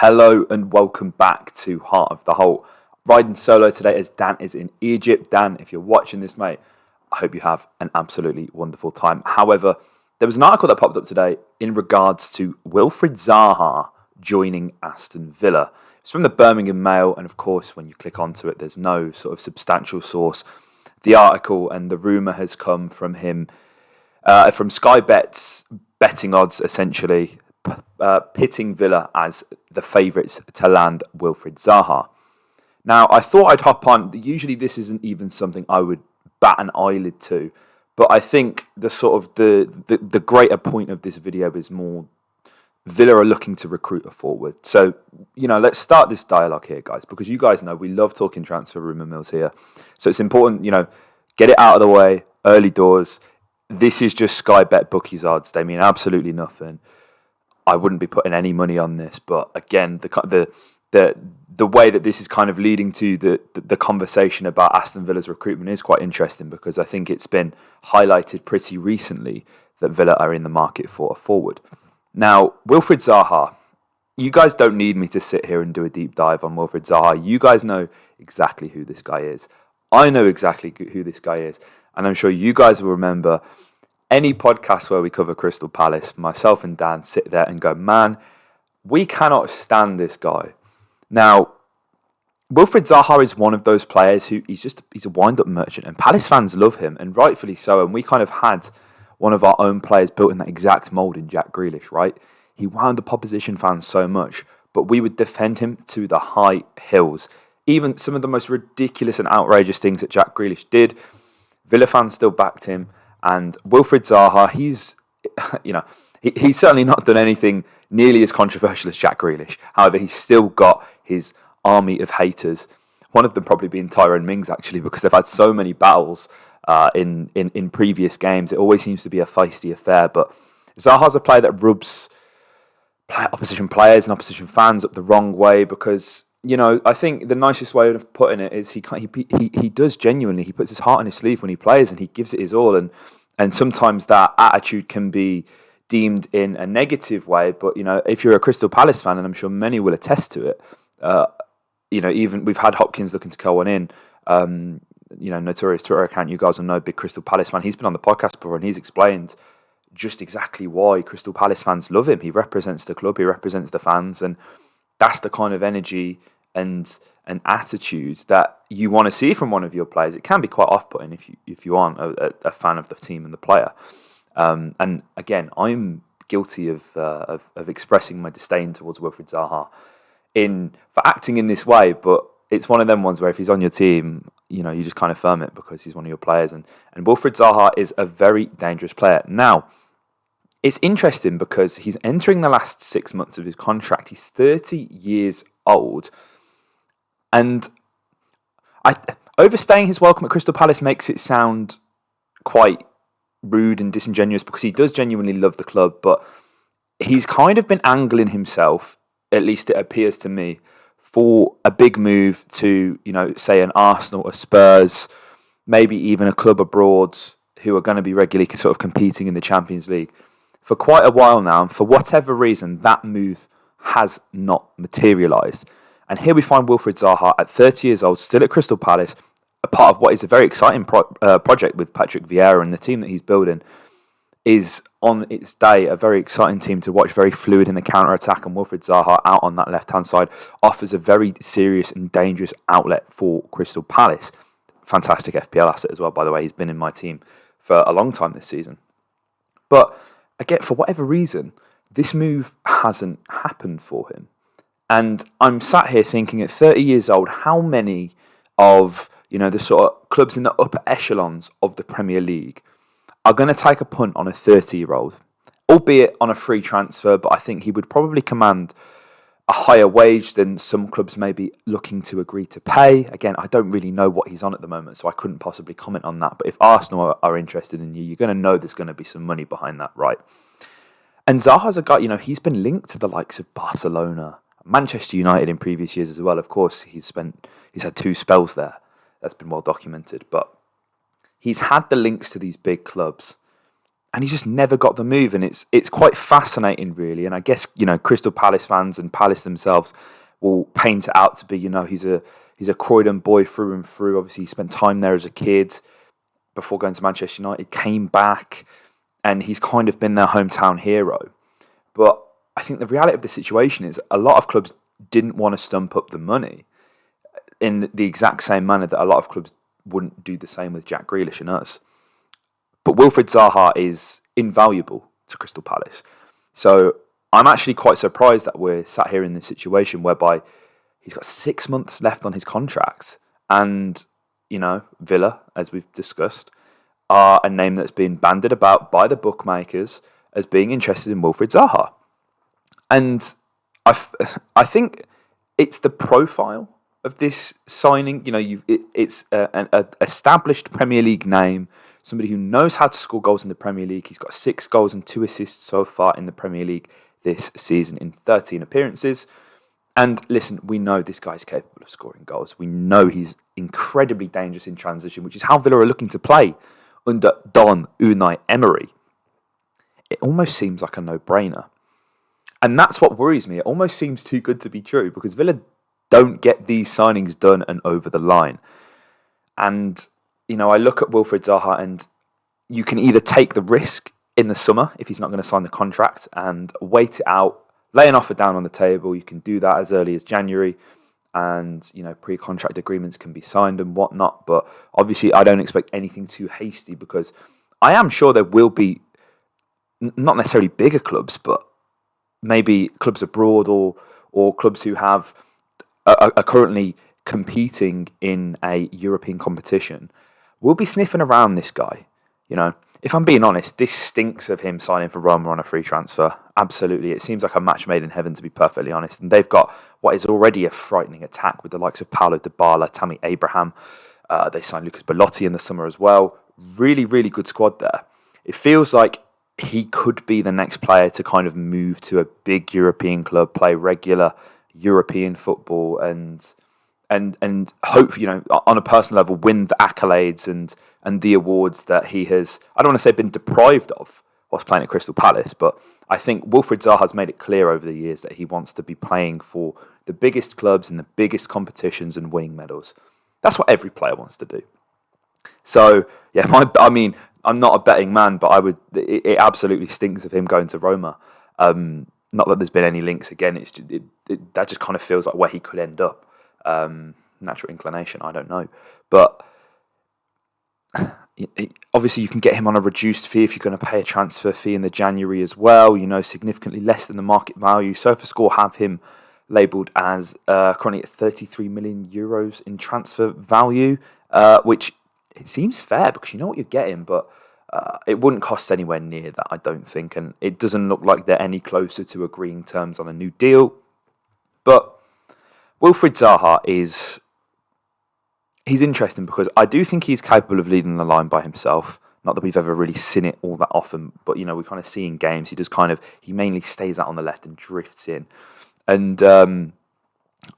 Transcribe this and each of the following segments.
Hello and welcome back to Heart of the Holte. Riding solo today as Dan is in Egypt. Dan, if you're watching this, mate, I hope you have an absolutely wonderful time. However, there was an article that popped up today in regards to WILFRIED ZAHA joining Aston Villa. It's from the Birmingham Mail, and of course, when you click onto it, there's no sort of substantial source. The article and the rumour has come from him, from Sky Bet's betting odds, essentially, pitting Villa as the favourites to land WILFRIED ZAHA. Now, I thought I'd hop on. Usually this isn't even something I would bat an eyelid to, but I think the greater point of this video is more Villa are looking to recruit a forward. So, let's start this dialogue here, guys, because you guys know we love talking transfer rumour mills here. So it's important, get it out of the way, early doors. This is just Sky Bet bookies odds. They mean absolutely nothing. I wouldn't be putting any money on this, but again, the way that this is kind of leading to the conversation about Aston Villa's recruitment is quite interesting, because I think it's been highlighted pretty recently that Villa are in the market for a forward. Now, WILFRIED ZAHA, you guys don't need me to sit here and do a deep dive on WILFRIED ZAHA. You guys know exactly who this guy is. I know exactly who this guy is, and I'm sure you guys will remember any podcast where we cover Crystal Palace, myself and Dan sit there and go, man, we cannot stand this guy. Now, WILFRIED ZAHA is one of those players who he's a wind-up merchant, and Palace fans love him, and rightfully so. And we kind of had one of our own players built in that exact mould in Jack Grealish, right? He wound up opposition fans so much, but we would defend him to the high hills. Even some of the most ridiculous and outrageous things that Jack Grealish did, Villa fans still backed him. And WILFRIED ZAHA, he's certainly not done anything nearly as controversial as Jack Grealish. However, he's still got his army of haters. One of them probably being Tyrone Mings, actually, because they've had so many battles in previous games. It always seems to be a feisty affair. But Zaha's a player that rubs opposition players and opposition fans up the wrong way, because I think the nicest way of putting it is he does genuinely. He puts his heart on his sleeve when he plays, and he gives it his all. And sometimes that attitude can be deemed in a negative way. But if you're a Crystal Palace fan, and I'm sure many will attest to it, even we've had Hopkins looking to go on in. Notorious Twitter account, you guys will know, big Crystal Palace fan. He's been on the podcast before, and he's explained just exactly why Crystal Palace fans love him. He represents the club, he represents the fans, and that's the kind of energy and attitude that you want to see from one of your players. It can be quite off-putting if you aren't a fan of the team and the player. And again, I'm guilty of expressing my disdain towards WILFRIED ZAHA for acting in this way. But it's one of them ones where if he's on your team, you just kind of firm it because he's one of your players. And WILFRIED ZAHA is a very dangerous player. Now, it's interesting because he's entering the last 6 months of his contract. He's 30 years old. And overstaying his welcome at Crystal Palace makes it sound quite rude and disingenuous, because he does genuinely love the club. But he's kind of been angling himself, at least it appears to me, for a big move to, say an Arsenal, a Spurs, maybe even a club abroad who are going to be regularly sort of competing in the Champions League for quite a while now. And for whatever reason, that move has not materialised. And here we find WILFRIED ZAHA at 30 years old, still at Crystal Palace, a part of what is a very exciting project with Patrick Vieira, and the team that he's building is on its day a very exciting team to watch, very fluid in the counter-attack, and WILFRIED ZAHA out on that left-hand side offers a very serious and dangerous outlet for Crystal Palace. Fantastic FPL asset as well, by the way. He's been in my team for a long time this season. But again, for whatever reason, this move hasn't happened for him. And I'm sat here thinking, at 30 years old, how many of the sort of clubs in the upper echelons of the Premier League are going to take a punt on a 30-year-old, albeit on a free transfer? But I think he would probably command a higher wage than some clubs may be looking to agree to pay. Again, I don't really know what he's on at the moment, so I couldn't possibly comment on that. But if Arsenal are interested in you're going to know there's going to be some money behind that, right? And Zaha's a guy, he's been linked to the likes of Barcelona, Manchester United in previous years as well. Of course, he's had 2 spells there. That's been well documented. But he's had the links to these big clubs. and he just never got the move. And it's quite fascinating, really. And I guess, Crystal Palace fans and Palace themselves will paint it out to be, he's a Croydon boy through and through. Obviously, he spent time there as a kid before going to Manchester United, came back, and he's kind of been their hometown hero. But I think the reality of the situation is a lot of clubs didn't want to stump up the money in the exact same manner that a lot of clubs wouldn't do the same with Jack Grealish and us. But WILFRIED Zaha is invaluable to Crystal Palace. So I'm actually quite surprised that we're sat here in this situation whereby he's got 6 months left on his contract. And, Villa, as we've discussed, are a name that's been bandied about by the bookmakers as being interested in WILFRIED Zaha. And I think it's the profile of this signing. It's an established Premier League name, somebody who knows how to score goals in the Premier League. He's got 6 goals and 2 assists so far in the Premier League this season in 13 appearances. And listen, we know this guy's capable of scoring goals. We know he's incredibly dangerous in transition, which is how Villa are looking to play under Don Unai Emery. It almost seems like a no-brainer. And that's what worries me. It almost seems too good to be true because Villa don't get these signings done and over the line. And, I look at WILFRIED Zaha and you can either take the risk in the summer if he's not going to sign the contract and wait it out, lay an offer down on the table. You can do that as early as January and, pre-contract agreements can be signed and whatnot. But obviously I don't expect anything too hasty because I am sure there will be not necessarily bigger clubs, but maybe clubs abroad or clubs who are currently competing in a European competition will be sniffing around this guy. If I'm being honest, this stinks of him signing for Roma on a free transfer. Absolutely. It seems like a match made in heaven, to be perfectly honest. And they've got what is already a frightening attack with the likes of Paulo Dybala, Tammy Abraham. They signed Lucas Bellotti in the summer as well. Really, really good squad there. It feels like he could be the next player to kind of move to a big European club, play regular European football and hope, on a personal level, win the accolades and the awards that he has, I don't want to say been deprived of whilst playing at Crystal Palace, but I think WILFRIED Zaha has made it clear over the years that he wants to be playing for the biggest clubs and the biggest competitions and winning medals. That's what every player wants to do. So, yeah, I'm not a betting man, but it absolutely stinks of him going to Roma. Not that there's been any links again. That just kind of feels like where he could end up. Natural inclination, I don't know. But obviously you can get him on a reduced fee if you're going to pay a transfer fee in the January as well, significantly less than the market value. SofaScore have him labelled as currently at 33 million euros in transfer value, which it seems fair because you know what you're getting, but it wouldn't cost anywhere near that, I don't think. And it doesn't look like they're any closer to agreeing terms on a new deal. But WILFRIED Zaha he's interesting because I do think he's capable of leading the line by himself. Not that we've ever really seen it all that often, but we kind of see in games he mainly stays out on the left and drifts in. And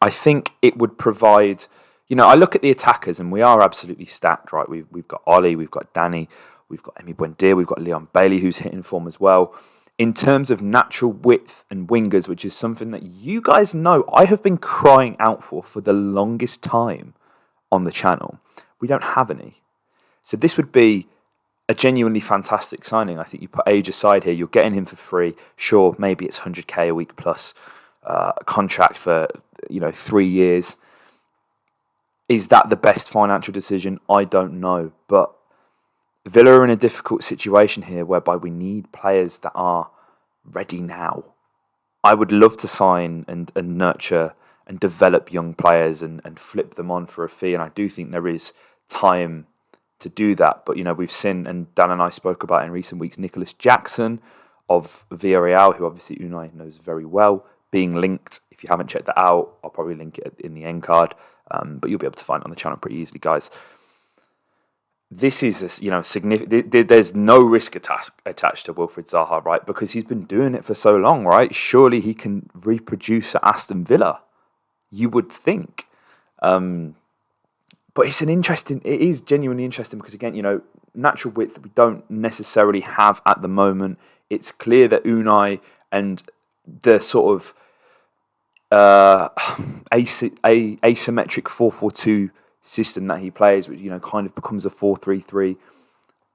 I think it would provide, I look at the attackers and we are absolutely stacked, right? We've got Ollie, we've got Danny, we've got Emi Buendia, we've got Leon Bailey who's hitting form as well. In terms of natural width and wingers, which is something that you guys know I have been crying out for the longest time on the channel, we don't have any. So this would be a genuinely fantastic signing. I think you put age aside here, you're getting him for free. Sure, maybe it's 100k a week plus a contract for 3 years. Is that the best financial decision? I don't know, but Villa are in a difficult situation here whereby we need players that are ready now. I would love to sign and nurture and develop young players and flip them on for a fee. And I do think there is time to do that. But, we've seen, and Dan and I spoke about in recent weeks, Nicholas Jackson of Villarreal, who obviously Unai knows very well, being linked. If you haven't checked that out, I'll probably link it in the end card. But you'll be able to find it on the channel pretty easily, guys. This is significant. There's no risk attached to WILFRIED Zaha, right? Because he's been doing it for so long, right? Surely he can reproduce at Aston Villa. You would think, but it is genuinely interesting because again, natural width that we don't necessarily have at the moment. It's clear that Unai and the sort of asymmetric 4-4-2 system that he plays, which kind of becomes a 4-3-3.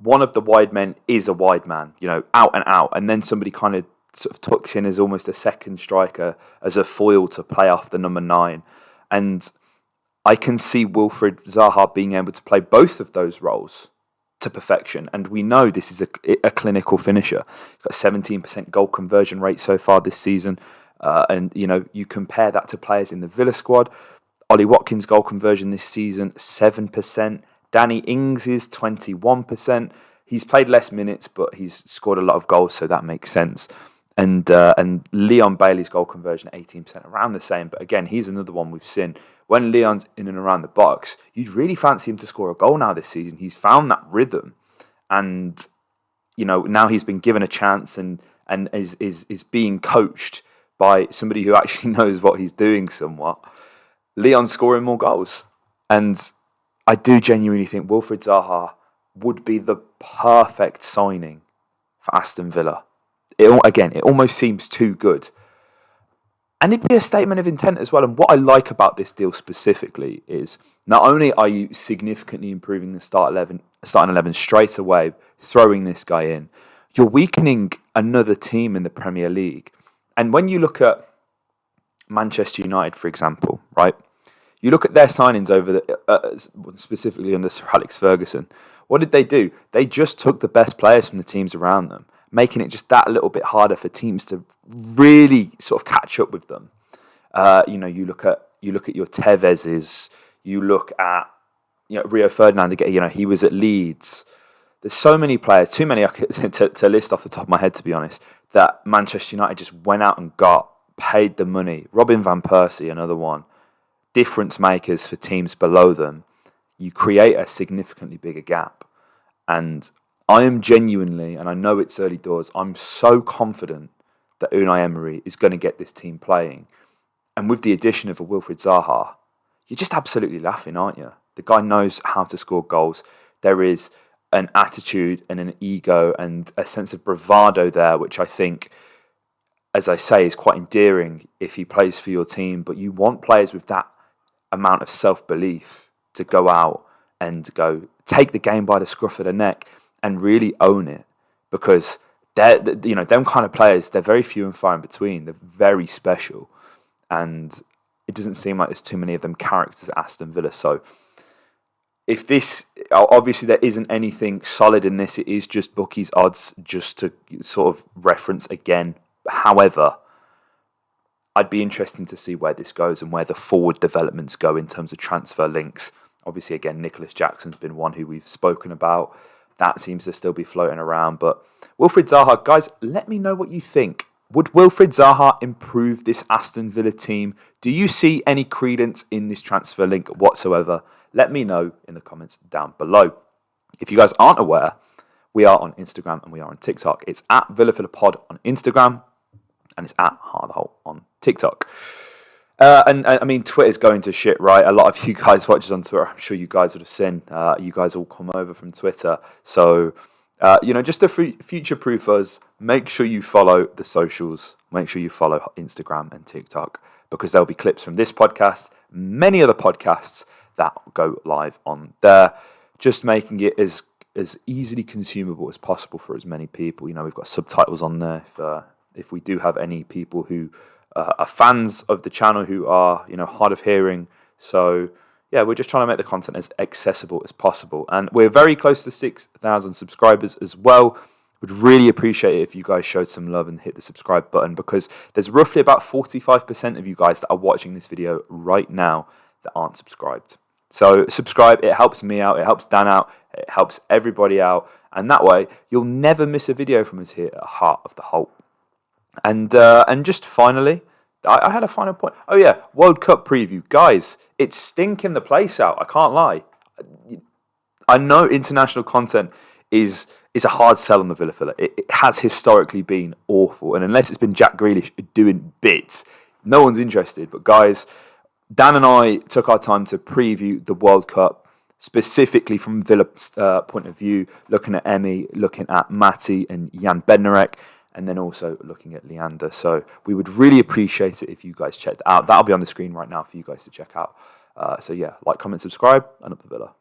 One of the wide men is a wide man, out and out, and then somebody kind of sort of tucks in as almost a second striker, as a foil to play off the number 9. And I can see WILFRIED Zaha being able to play both of those roles to perfection. And we know this is a clinical finisher. He's got a 17% goal conversion rate so far this season. And you compare that to players in the Villa squad. Ollie Watkins' goal conversion this season, 7%. Danny Ings' 21%. He's played less minutes, but he's scored a lot of goals, so that makes sense. And Leon Bailey's goal conversion, 18%, around the same. But again, he's another one we've seen. When Leon's in and around the box, you'd really fancy him to score a goal now this season. He's found that rhythm. And, now he's been given a chance and is being coached by somebody who actually knows what he's doing somewhat. Leon's scoring more goals. And I do genuinely think WILFRIED Zaha would be the perfect signing for Aston Villa. It almost seems too good. And it'd be a statement of intent as well. And what I like about this deal specifically is not only are you significantly improving the starting 11 straight away, throwing this guy in, you're weakening another team in the Premier League. And when you look at Manchester United, for example, right? You look at their signings over specifically under Sir Alex Ferguson. What did they do? They just took the best players from the teams around them, making it just that little bit harder for teams to really sort of catch up with them. You look at your Tevez's, you look at Rio Ferdinand. He was at Leeds. There's so many players, too many to list off the top of my head, to be honest, that Manchester United just went out and got, paid the money. Robin van Persie, another one. Difference makers for teams below them. You create a significantly bigger gap. And I am genuinely, and I know it's early doors, I'm so confident that Unai Emery is going to get this team playing. And with the addition of a WILFRIED Zaha, you're just absolutely laughing, aren't you? The guy knows how to score goals. There is an attitude and an ego and a sense of bravado there, which I think, as I say, is quite endearing if he plays for your team. But you want players with that amount of self-belief to go out and go take the game by the scruff of the neck and really own it, because them kind of players, they're very few and far in between. They're very special, and it doesn't seem like there's too many of them characters at Aston Villa. So if this, obviously there isn't anything solid in this, it is just bookies odds, just to sort of reference again. However, I'd be interested to see where this goes and where the forward developments go in terms of transfer links. Obviously, again, Nicholas Jackson's been one who we've spoken about. That seems to still be floating around. But WILFRIED Zaha, guys, let me know what you think. Would WILFRIED Zaha improve this Aston Villa team? Do you see any credence in this transfer link whatsoever? Let me know in the comments down below. If you guys aren't aware, we are on Instagram and we are on TikTok. It's at VillaFillaPod on Instagram and it's at Heart of the Holte on TikTok. And I mean, Twitter's going to shit, right? A lot of you guys watch us on Twitter. I'm sure you guys would have seen. You guys all come over from Twitter. So, just to future-proof us, make sure you follow the socials. Make sure you follow Instagram and TikTok, because there'll be clips from this podcast, many other podcasts that go live on there, just making it as easily consumable as possible for as many people. We've got subtitles on there if we do have any people who are fans of the channel who are, hard of hearing. So, yeah, we're just trying to make the content as accessible as possible. And we're very close to 6,000 subscribers as well. Would really appreciate it if you guys showed some love and hit the subscribe button, because there's roughly about 45% of you guys that are watching this video right now that aren't subscribed. So subscribe, it helps me out, it helps Dan out, it helps everybody out. And that way, you'll never miss a video from us here at Heart of the Holte. And just finally, I had a final point. Oh yeah, World Cup preview. Guys, it's stinking the place out. I can't lie. I know international content is a hard sell on the Villa Filler. It has historically been awful. And unless it's been Jack Grealish doing bits, no one's interested. But guys, Dan and I took our time to preview the World Cup. specifically from Villa's point of view, looking at Emmy, looking at Matty and Jan Bednarek, and then also looking at Leander. So we would really appreciate it if you guys checked out. That'll be on the screen right now for you guys to check out. So yeah, like, comment, subscribe, and up the Villa.